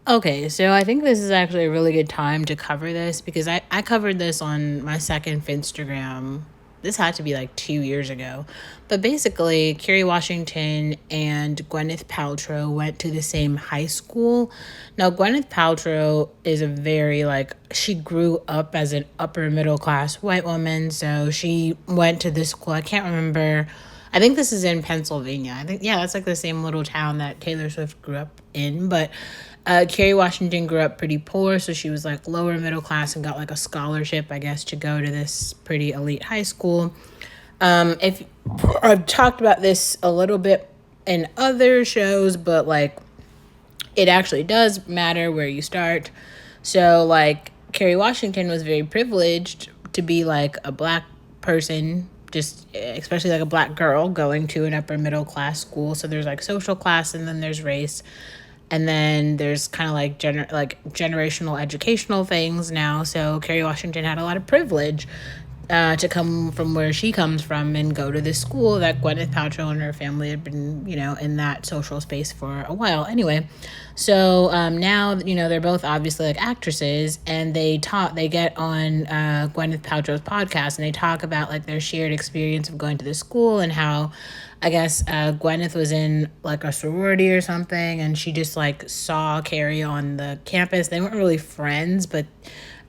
Okay, so I think this is actually a really good time to cover this because I covered this on my second Finstagram. This had to be like 2 years ago. But basically, Kerry Washington and Gwyneth Paltrow went to the same high school. Now, Gwyneth Paltrow is a very, like, she grew up as an upper middle class white woman. So she went to this school. I can't remember. I think this is in Pennsylvania. I think, yeah, that's like the same little town that Taylor Swift grew up in. But Kerry Washington grew up pretty poor, so she was like lower middle class and got like a scholarship, I guess, to go to this pretty elite high school. If I've talked about this a little bit in other shows, but like it actually does matter where you start. So like Kerry Washington was very privileged to be like a black person, just especially like a black girl going to an upper middle class school. So there's like social class and then there's race. And then there's kind of like generational educational things now. So Kerry Washington had a lot of privilege to come from where she comes from and go to this school that Gwyneth Paltrow and her family had been, in that social space for a while. Anyway, so now, they're both obviously like actresses, and they get on Gwyneth Paltrow's podcast, and they talk about like their shared experience of going to the school and how I guess Gwyneth was in like a sorority or something, and she just like saw Kerry on the campus. They weren't really friends, but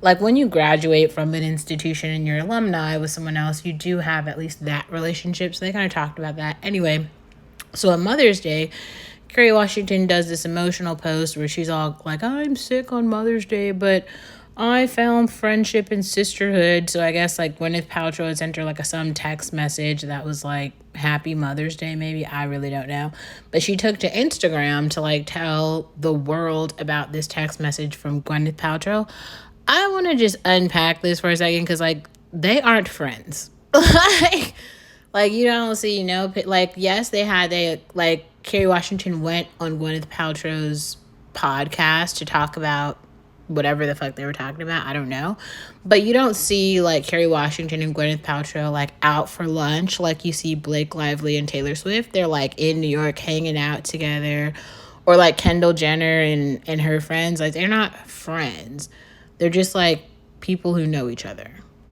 like when you graduate from an institution and you're alumni with someone else, you do have at least that relationship. So they kind of talked about that. Anyway, so on Mother's Day, Kerry Washington does this emotional post where she's all like, I'm sick on Mother's Day, but I found friendship and sisterhood. So I guess like Gwyneth Paltrow had sent her like some text message that was like Happy Mother's Day, maybe. I really don't know. But she took to Instagram to like tell the world about this text message from Gwyneth Paltrow. I want to just unpack this for a second because, like, they aren't friends. like, you don't see, like, yes, Kerry Washington went on Gwyneth Paltrow's podcast to talk about whatever the fuck they were talking about. I don't know. But you don't see, like, Kerry Washington and Gwyneth Paltrow, like, out for lunch like you see Blake Lively and Taylor Swift. They're, like, in New York hanging out together. Or, like, Kendall Jenner and her friends. Like, they're not friends. They're just like people who know each other.